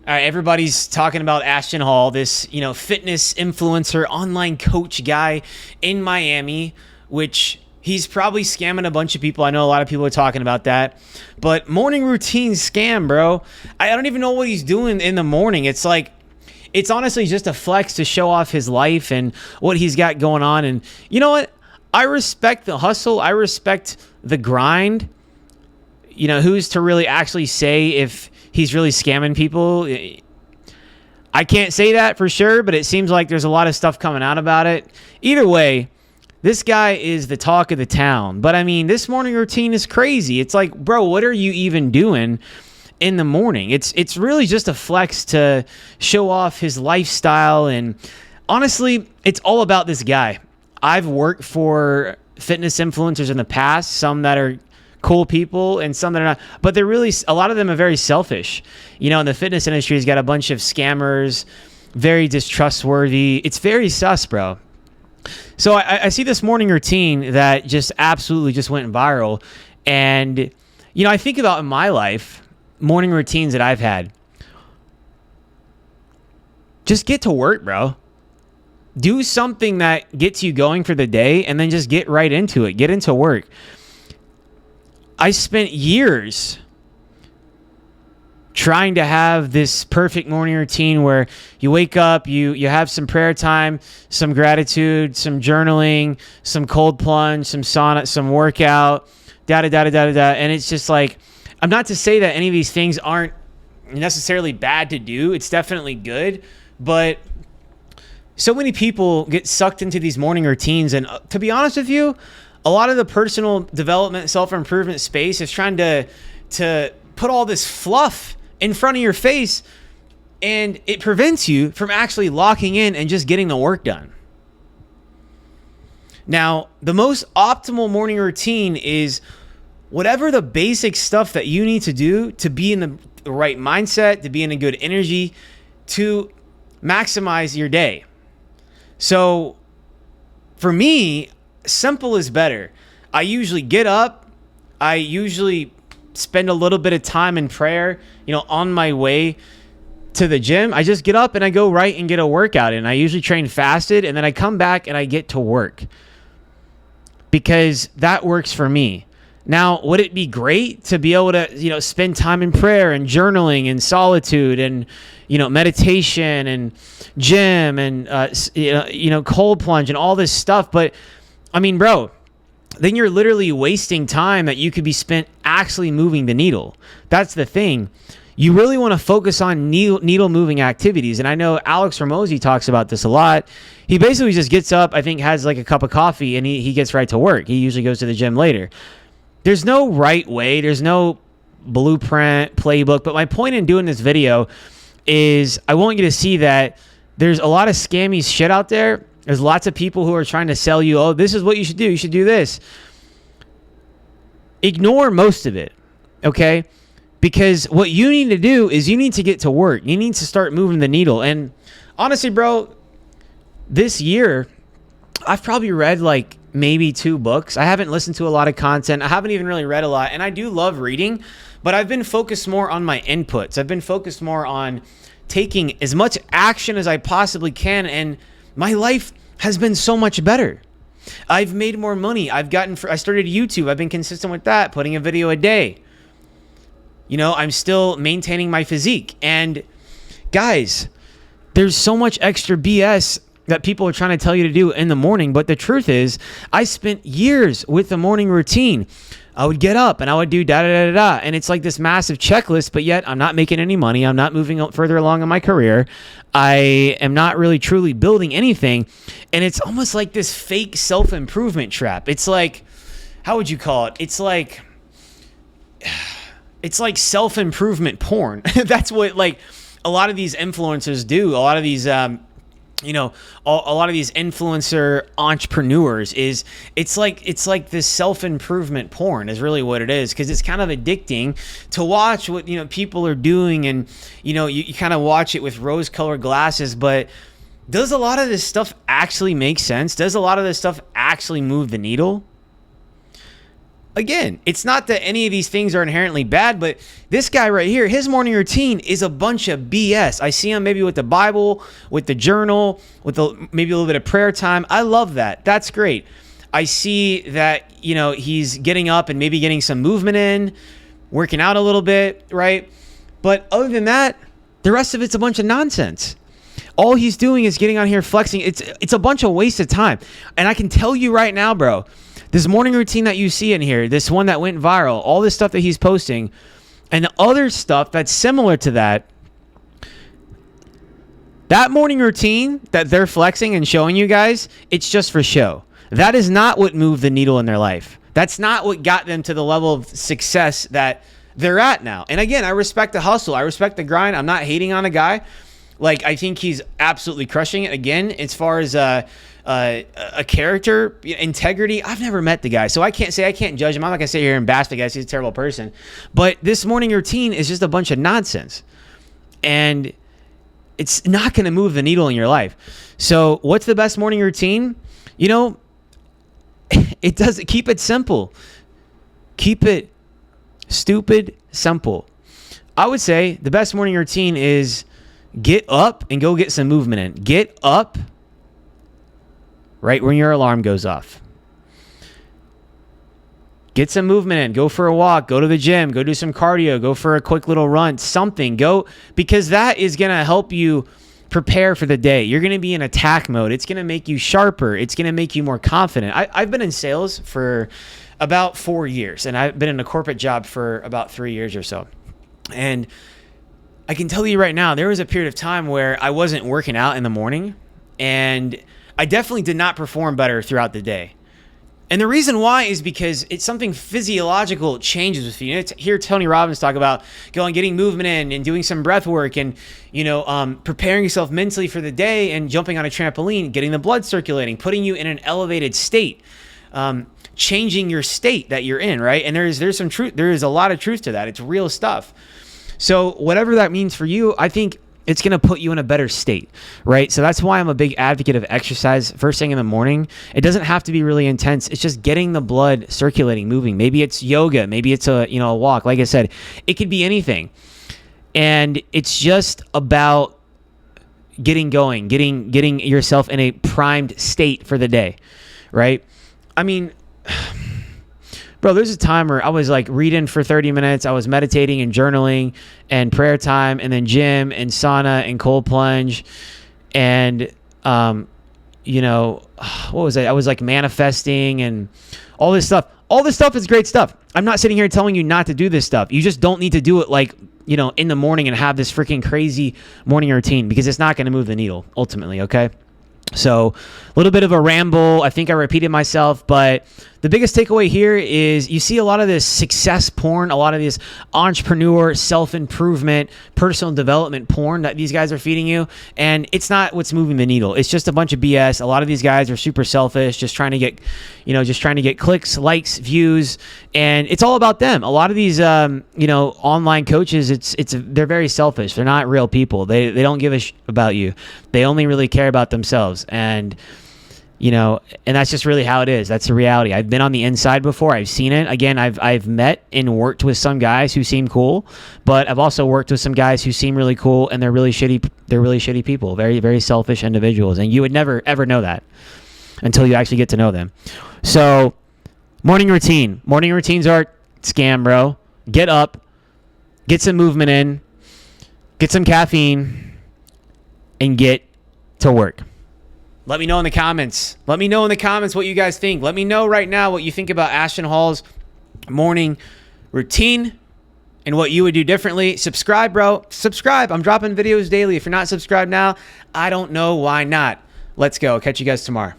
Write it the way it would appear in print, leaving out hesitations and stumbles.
All right, everybody's talking about Ashton Hall, this, fitness influencer, online coach guy in Miami, which he's probably scamming a bunch of people. I know a lot of people are talking about that. But morning routine scam, bro. I don't even know what he's doing in the morning. It's honestly just a flex to show off his life and what he's got going on. And you know what? I respect the hustle. I respect the grind. Who's to really actually say if he's really scamming people? I can't say that for sure, but it seems like there's a lot of stuff coming out about it. Either way, this guy is the talk of the town. But I mean, this morning routine is crazy. It's like, bro, what are you even doing in the morning? It's really just a flex to show off his lifestyle. And honestly, it's all about this guy. I've worked for fitness influencers in the past, some that are cool people and some that are not, but they're really, a lot of them are very selfish. In the fitness industry, has got a bunch of scammers, very distrustworthy. It's very sus, bro. So I see this morning routine that just absolutely just went viral. And, I think about in my life, morning routines that I've had. Just get to work, bro. Do something that gets you going for the day and then just get right into it. Get into work. I spent years trying to have this perfect morning routine where you wake up, you have some prayer time, some gratitude, some journaling, some cold plunge, some sauna, some workout, and it's just like, I'm not to say that any of these things aren't necessarily bad to do. It's definitely good, but so many people get sucked into these morning routines, and to be honest with you, a lot of the personal development, self-improvement space is trying to put all this fluff in front of your face, and it prevents you from actually locking in and just getting the work done. Now, the most optimal morning routine is whatever the basic stuff that you need to do to be in the right mindset, to be in a good energy, to maximize your day. So for me, simple is better. I usually get up. I usually spend a little bit of time in prayer, on my way to the gym. I just get up and I go right and get a workout in. I usually train fasted, and then I come back and I get to work because that works for me. Now, would it be great to be able to, spend time in prayer and journaling and solitude and, meditation and gym and, cold plunge and all this stuff? But I mean, bro, then you're literally wasting time that you could be spent actually moving the needle. That's the thing. You really want to focus on needle moving activities. And I know Alex Ramosi talks about this a lot. He basically just gets up, I think has like a cup of coffee, and he gets right to work. He usually goes to the gym later. There's no right way. There's no blueprint, playbook. But my point in doing this video is I want you to see that there's a lot of scammy shit out there. There's lots of people who are trying to sell you, oh, this is what you should do. You should do this. Ignore most of it, okay? Because what you need to do is you need to get to work. You need to start moving the needle. And honestly, bro, this year, I've probably read like maybe 2 books. I haven't listened to a lot of content. I haven't even really read a lot. And I do love reading, but I've been focused more on my inputs. I've been focused more on taking as much action as I possibly can, and my life has been so much better. I've made more money. I started YouTube. I've been consistent with that, putting a video a day. I'm still maintaining my physique. And guys, there's so much extra BS that people are trying to tell you to do in the morning. But the truth is, I spent years with the morning routine. I would get up and I would do da-da-da-da-da. And it's like this massive checklist, but yet I'm not making any money. I'm not moving further along in my career. I am not really truly building anything. And it's almost like this fake self-improvement trap. It's like, how would you call it? It's like self-improvement porn. That's what like a lot of these influencers do. A lot of these a lot of these influencer entrepreneurs it's like this self-improvement porn is really what it is, because it's kind of addicting to watch what people are doing, and you kind of watch it with rose-colored glasses. But does a lot of this stuff actually make sense? Does a lot of this stuff actually move the needle? again, it's not that any of these things are inherently bad, but this guy right here, his morning routine is a bunch of BS. I see him maybe with the Bible, with the journal, with maybe a little bit of prayer time. I love that. That's great. I see that, he's getting up and maybe getting some movement in, working out a little bit, right? But other than that, the rest of it's a bunch of nonsense. All he's doing is getting on here flexing. It's a bunch of waste of time. And I can tell you right now, bro, this morning routine that you see in here, this one that went viral, all this stuff that he's posting, and the other stuff that's similar to that morning routine that they're flexing and showing you guys, it's just for show. That is not what moved the needle in their life. That's not what got them to the level of success that they're at now. And again, I respect the hustle. I respect the grind. I'm not hating on a guy. Like, I think he's absolutely crushing it. Again, as far as a character, integrity, I've never met the guy. So I can't judge him. I'm not going to sit here and bash the guy. He's a terrible person. But this morning routine is just a bunch of nonsense. And it's not going to move the needle in your life. So what's the best morning routine? It does keep it simple. Keep it stupid simple. I would say the best morning routine is get up and go get some movement in. Get up right when your alarm goes off. Get some movement in. Go for a walk. Go to the gym. Go do some cardio. Go for a quick little run. Something. Go, because that is going to help you prepare for the day. You're going to be in attack mode. It's going to make you sharper. It's going to make you more confident. I've been in sales for about 4 years, and I've been in a corporate job for about 3 years or so. And I can tell you right now, there was a period of time where I wasn't working out in the morning, and I definitely did not perform better throughout the day. And the reason why is because it's something physiological changes with you. Hear Tony Robbins talk about getting movement in and doing some breath work and, preparing yourself mentally for the day and jumping on a trampoline, getting the blood circulating, putting you in an elevated state, changing your state that you're in, right? And there's some truth. There is a lot of truth to that. It's real stuff. So whatever that means for you, I think it's going to put you in a better state, right? So that's why I'm a big advocate of exercise first thing in the morning. It doesn't have to be really intense. It's just getting the blood circulating, moving. Maybe it's yoga. Maybe it's a walk. Like I said, it could be anything. And it's just about getting going, getting yourself in a primed state for the day, right? I mean, bro, there's a time where I was like reading for 30 minutes. I was meditating and journaling and prayer time and then gym and sauna and cold plunge. And, what was I? I was like manifesting and all this stuff. All this stuff is great stuff. I'm not sitting here telling you not to do this stuff. You just don't need to do it like, in the morning and have this freaking crazy morning routine because it's not going to move the needle ultimately. Okay. So a little bit of a ramble. I think I repeated myself, but the biggest takeaway here is you see a lot of this success porn, a lot of this entrepreneur, self-improvement, personal development porn that these guys are feeding you. And it's not what's moving the needle. It's just a bunch of BS. A lot of these guys are super selfish, just trying to get clicks, likes, views. And it's all about them. A lot of these, online coaches, they're very selfish. They're not real people. They don't give a about you. They only really care about themselves. And that's just really how it is. That's the reality. I've been on the inside before. I've seen it. Again, I've met and worked with some guys who seem cool, but I've also worked with some guys who seem really cool and they're really shitty. They're really shitty people, very, very selfish individuals. And you would never, ever know that until you actually get to know them. So morning routine. Morning routines are scam, bro. Get up, get some movement in, get some caffeine, and get to work. Let me know in the comments. Let me know in the comments what you guys think. Let me know right now what you think about Ashton Hall's morning routine and what you would do differently. Subscribe, bro. Subscribe. I'm dropping videos daily. If you're not subscribed now, I don't know why not. Let's go. Catch you guys tomorrow.